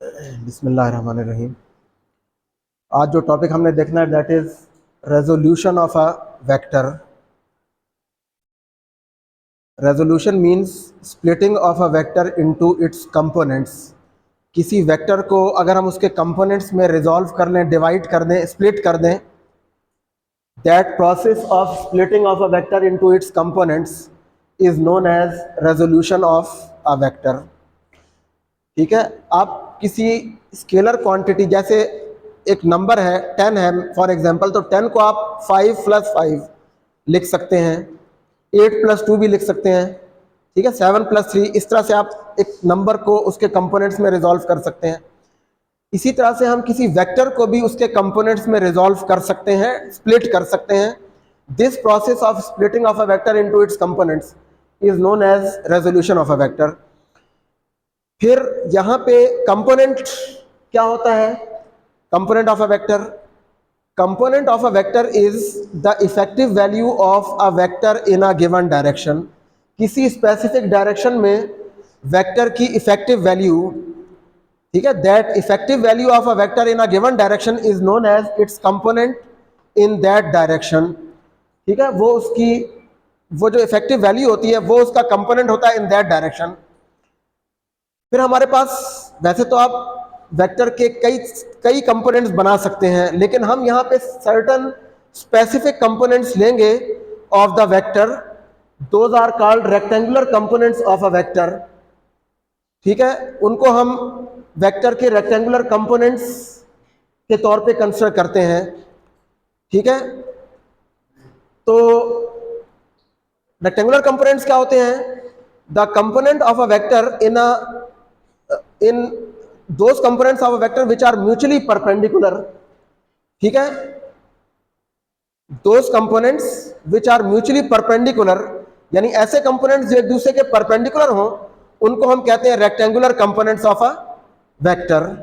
बिस्मिल्लाहिर्रहमानिर्रहीम। आज जो टॉपिक हमने देखना है that is resolution of a vector. Resolution means splitting of a vector into its components. किसी वेक्टर को अगर हम उसके कंपोनेंट्स में रिजॉल्व कर लें, डिवाइड कर दें, स्प्लिट कर दें, that process of splitting of a vector into its components is known as resolution of a vector. ठीक है। आप किसी स्केलर क्वांटिटी, जैसे एक नंबर है 10 है फॉर एग्जांपल, तो 10 को आप 5 + 5 लिख सकते हैं, 8 + 2 भी लिख सकते हैं। ठीक है, 7 + 3, इस तरह से आप एक नंबर को उसके कंपोनेंट्स में रिजॉल्व कर सकते हैं। इसी तरह से हम किसी वेक्टर को भी उसके कंपोनेंट्स में रिजॉल्व कर सकते हैं, स्प्लिट कर सकते हैं। This process of splitting of a vector into its components is known as resolution of a vector. फिर यहाँ पे कंपोनेंट क्या होता है? Component of a vector, component of a vector is the effective value of a vector in a given direction. किसी specific direction में vector की effective value, ठीक है, that effective value of a vector in a given direction is known as it's component in that direction. ठीक है, वो जो effective value होती है वो उसका कंपोनेंट होता है इन दैट डायरेक्शन। फिर हमारे पास, वैसे तो आप वेक्टर के कई कई कंपोनेंट्स बना सकते हैं, लेकिन हम यहाँ पे सर्टन स्पेसिफिक कंपोनेंट्स लेंगे of the vector. Those are called rectangular components of a vector. ठीक है, उनको हम वेक्टर के रेक्टेंगुलर कंपोनेंट्स के तौर पे कंसिडर करते हैं। ठीक है, तो रेक्टेंगुलर कंपोनेंट्स क्या होते हैं? The component of a vector in those components of a vector which are mutually perpendicular. ठीक है, those components which are mutually perpendicular, यानी ऐसे कंपोनेंट्स जो एक दूसरे के परपेंडिकुलर हों, उनको हम कहते हैं rectangular components of a vector.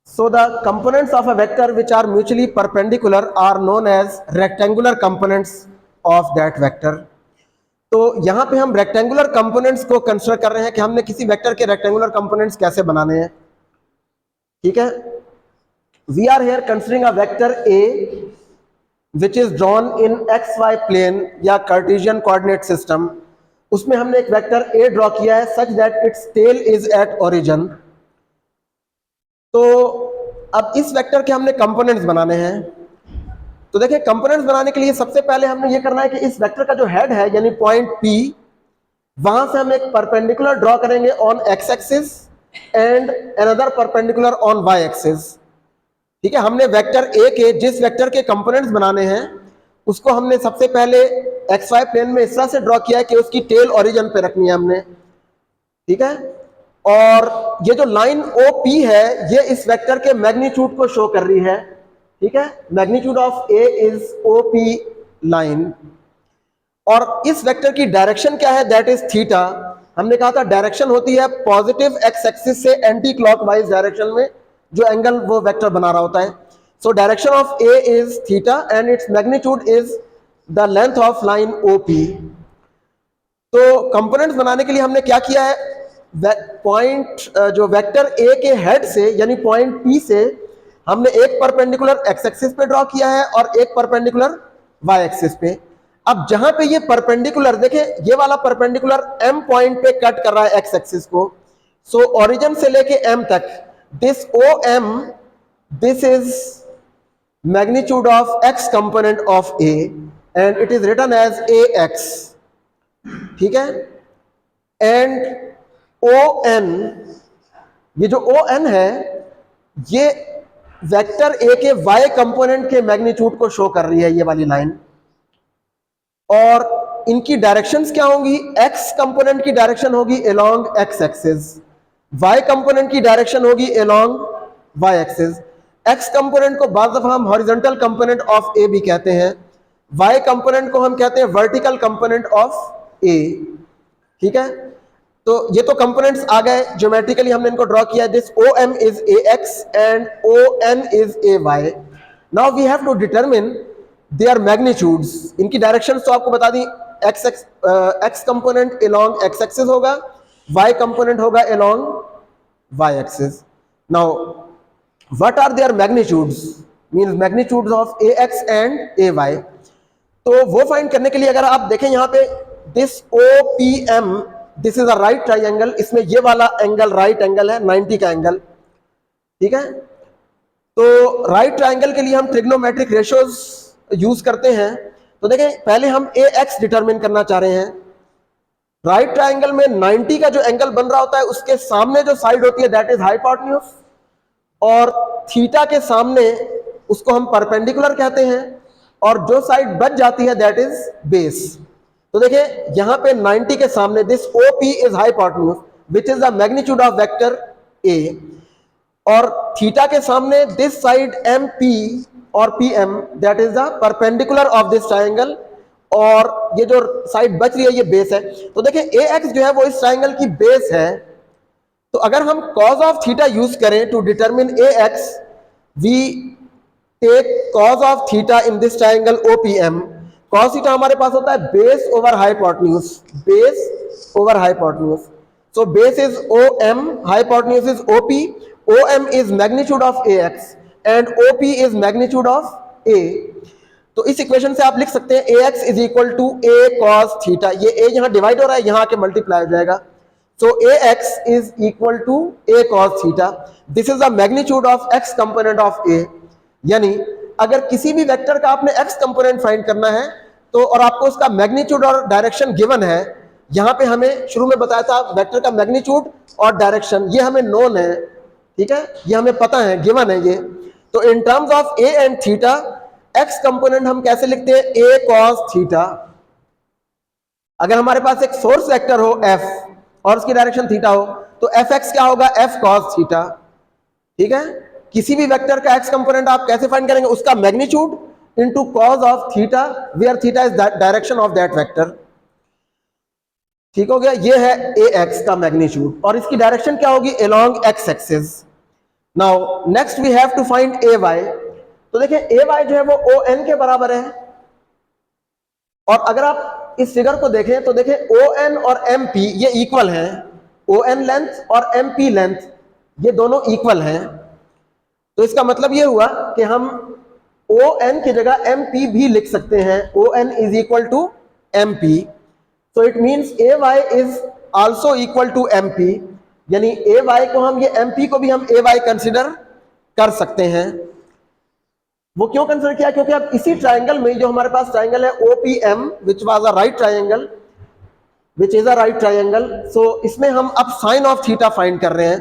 So the components of a vector which are mutually perpendicular are known as rectangular components of that vector. तो यहाँ पे हम रेक्टेंगुलर कंपोनेंट्स को कंसिडर कर रहे हैं कि हमने किसी वेक्टर के रेक्टेंगुलर कंपोनेंट्स कैसे बनाने हैं। ठीक है, we are here considering a vector A which is drawn in X Y plane या कार्टेशियन कोऑर्डिनेट सिस्टम। उसमें हमने एक वेक्टर ए ड्रॉ किया है such that its tail is at origin. तो अब इस वेक्टर के हमने कंपोनेंट्स बनाने हैं। तो देखिए, कंपोनेंट्स बनाने के लिए सबसे पहले हमने ये करना है कि इस वेक्टर का जो हेड है यानी पॉइंट P, वहां से हम एक परपेंडिकुलर ड्रॉ करेंगे on X axis and another perpendicular on Y axis. ठीक है, हमने वेक्टर ए के जिस वेक्टर के कंपोनेंट्स बनाने हैं उसको हमने सबसे पहले एक्स वाई प्लेन में इस तरह से ड्रॉ किया है कि उसकी टेल ओरिजिन पे रखनी है हमने। ठीक है, और ये जो लाइन OP है ये इस वेक्टर के मैग्नीट्यूड को शो कर रही है। ठीक है, magnitude of A is OP line. और इस वेक्टर की डायरेक्शन क्या है? That is theta. हमने कहा था डायरेक्शन होती है पॉजिटिव एक्स एक्सिस से एंटी क्लॉकवाइज डायरेक्शन में जो एंगल वो वेक्टर बना रहा होता है। So direction of A is theta and its magnitude is the length of line OP। तो कंपोनेंट्स बनाने के लिए हमने क्या किया है? पॉइंट जो वेक्टर ए के हेड से यानी पॉइंट P से हमने एक परपेंडिकुलर एक्स एक्सिस पे ड्रॉ किया है और एक परपेंडिकुलर वाई एक्सिस पे। अब जहां पे ये परपेंडिकुलर, देखें ये वाला परपेंडिकुलर M पॉइंट पे कट कर रहा है एक्स एक्सिस को। सो ओरिजिन से लेके M तक this OM, this is magnitude of X component of A and it is written as AX। ठीक है, एंड ON, ये जो ON है ये वेक्टर ए के वाई कंपोनेंट के मैग्नीट्यूड को शो कर रही है, ये वाली लाइन। और इनकी डायरेक्शंस क्या होंगी? एक्स कंपोनेंट की डायरेक्शन होगी along X axis, Y component की डायरेक्शन होगी along Y axis. X component को बाद दफा हम हॉरिजॉन्टल कंपोनेंट ऑफ ए भी कहते हैं, वाई कंपोनेंट को हम कहते हैं वर्टिकल कंपोनेंट ऑफ ए। ठीक है, तो ये तो कंपोनेंट्स आ गए, ज्योमेट्रिकली हमने इनको ड्रॉ किया। This OM is AX and ON is AY। Now we have to determine their magnitudes, इनकी डायरेक्शन तो आपको बता दी, X component along X axis होगा, वाई कंपोनेंट होगा along Y axis. Now what are their magnitudes, means magnitudes of A X and A Y. तो वो find करने के लिए अगर आप देखें यहाँ पे this O P M, this is a right triangle, इसमें ये वाला एंगल राइट एंगल है 90 का एंगल, ठीक है. तो राइट ट्राइंगल के लिए हम ट्रिग्नोमेट्रिक रेशियोज यूज करते हैं. तो देखें पहले हम ए एक्स डिटरमिन करना चाह रहे हैं. राइट ट्राइंगल में 90 का जो एंगल बन रहा होता है उसके सामने जो साइड होती है दैट इज हाइपोटेन्यूज, और थीटा के सामने उसको हम परपेंडिकुलर कहते हैं, और जो साइड बच जाती है दैट इज बेस. तो देखिए यहां पे 90 के सामने this OP is hypotenuse which is the magnitude of vector A, और थीटा के सामने दिस साइड MP और PM that is the perpendicular of this triangle, और ये जो साइड बच रही है ये बेस है. तो देखिए AX जो है वो इस ट्राइंगल की बेस है. तो अगर हम cos ऑफ थीटा यूज करें to determine AX, we take cos of theta in this triangle OPM. cos theta हमारे पास होता है base over hypotenuse, base over hypotenuse. So base is OM, hypotenuse is OP. OM is magnitude of AX and OP is magnitude of A. तो इस equation से आप लिख सकते हैं AX is equal to A cos theta. ये A यहां divide हो रहा है, यहां आके मल्टीप्लाई हो जाएगा. So AX is equal to A cos theta. This is the magnitude of X component of A. यानी अगर किसी भी वेक्टर का आपने X कंपोनेंट फाइंड करना है तो, और आपको उसका मैग्नीट्यूड और डायरेक्शन गिवन है, यहां पे हमें शुरू में बताया था वेक्टर का मैग्नीट्यूड और डायरेक्शन ये हमें नोन है, ठीक है, ये हमें पता है, गिवन है ये. तो इन terms of A and theta X component हम कैसे लिखते हैं, A cos थीटा. अगर हमारे पास एक सोर्स वेक्टर हो F और उसकी डायरेक्शन थीटा हो तो Fx क्या होगा, F cos थीटा. ठीक है, किसी भी वेक्टर का x कंपोनेंट आप कैसे फाइंड करेंगे, उसका magnitude into cos of theta, where theta is direction of that vector. ठीक हो गया, ये है Ax का मैग्नीट्यूड, और इसकी डायरेक्शन क्या होगी, along x axis. Now next we have to find Ay. तो देखिए Ay जो है वो ON के बराबर है, और अगर आप इस फिगर को देखें तो देखें ON और MP ये इक्वल हैं, ON लेंथ और MP लेंथ ये दोनों इक्वल हैं. तो इसका मतलब ये हुआ कि हम ON की जगह MP भी लिख सकते हैं, ON is equal to MP. So it means AY is also equal to MP, यानी AY को हम, ये MP को भी हम AY कंसिडर कर सकते हैं. वो क्यों कंसिडर किया, क्योंकि अब इसी ट्राइंगल में जो हमारे पास ट्राइंगल है OPM which was a right triangle, which is a right triangle. So इसमें हम अब साइन ऑफ थीटा फाइंड कर रहे हैं,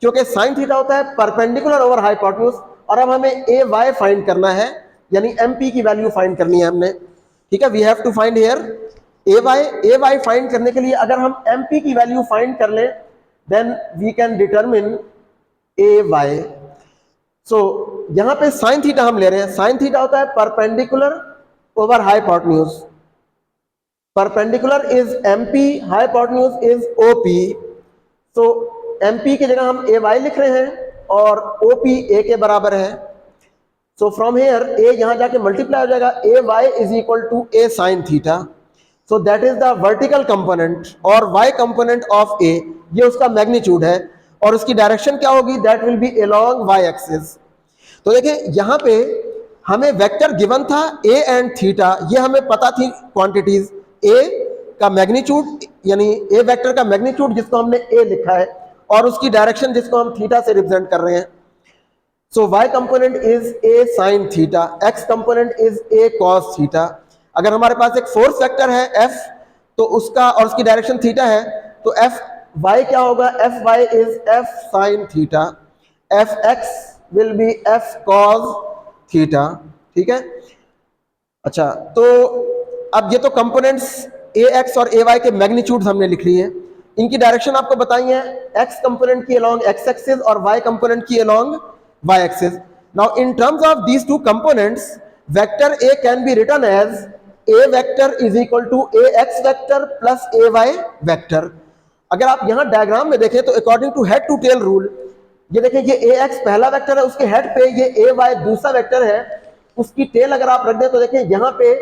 क्योंकि साइन थीटा होता है परपेंडिकुलर ओवर हाइपोटेन्यूज, और अब हमें AY फाइंड करना है, यानी MP की वैल्यू फाइंड करनी है हमने. ठीक है, we have to find here AY find करने के लिए अगर हम MP की वैल्यू फाइंड कर लें then we can determine AY. So यहां पे साइन थीटा हम ले रहे हैं, साइन थीटा होता है perpendicular over hypotenuse. Perpendicular is MP, hypotenuse is OP. So MP की जगह हम AY लिख रहे हैं और OP A के बराबर है. सो फ्रॉम हियर A यहां जाके मल्टीप्लाई हो जाएगा, AY is equal to A sine theta. So that is the vertical component, और Y कंपोनेंट ऑफ A ये उसका मैग्नीट्यूड है, और उसकी डायरेक्शन क्या होगी, that will be along Y axis. तो देखिए यहां पे हमें वेक्टर गिवन था A एंड थीटा, ये हमें पता थी क्वांटिटीज. A का मैग्नीट्यूड यानी A वेक्टर का मैग्नीट्यूड जिसको हमने A लिखा है, और उसकी डायरेक्शन जिसको हम थीटा से रिप्रेजेंट कर रहे हैं. सो Y component is A sine theta, X component is A cos theta. अगर हमारे पास एक फोर्स वेक्टर है F, तो उसका और उसकी डायरेक्शन थीटा है, तो Fy क्या होगा, Fy is F sine theta, Fx will be F cos theta. ठीक है, अच्छा, तो अब ये तो कंपोनेंट्स Ax और Ay के मैग्नीट्यूड हमने लिख लिए, इनकी डायरेक्शन आपको बताई है, X कंपोनेंट की अलोंग X एक्सिस और Y कंपोनेंट की along Y axis. Now in terms of these two components vector A can be written as A vector is equal to AX vector plus AY vector. अगर आप यहां diagram में देखें तो according to head to tail rule, ये देखें ये AX पहला वेक्टर है, उसके हेड पे ये AY दूसरा वेक्टर है, उसकी टेल अगर आप रख दें तो देखें यहाँ पे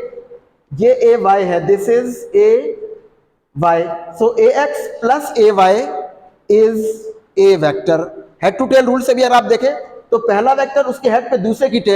ये ए वाई है, this is A Y, so A X plus A Y is A vector. Head to tail rule से भी अगर आप देखें तो पहला वेक्टर उसके हेड पे दूसरे की टेल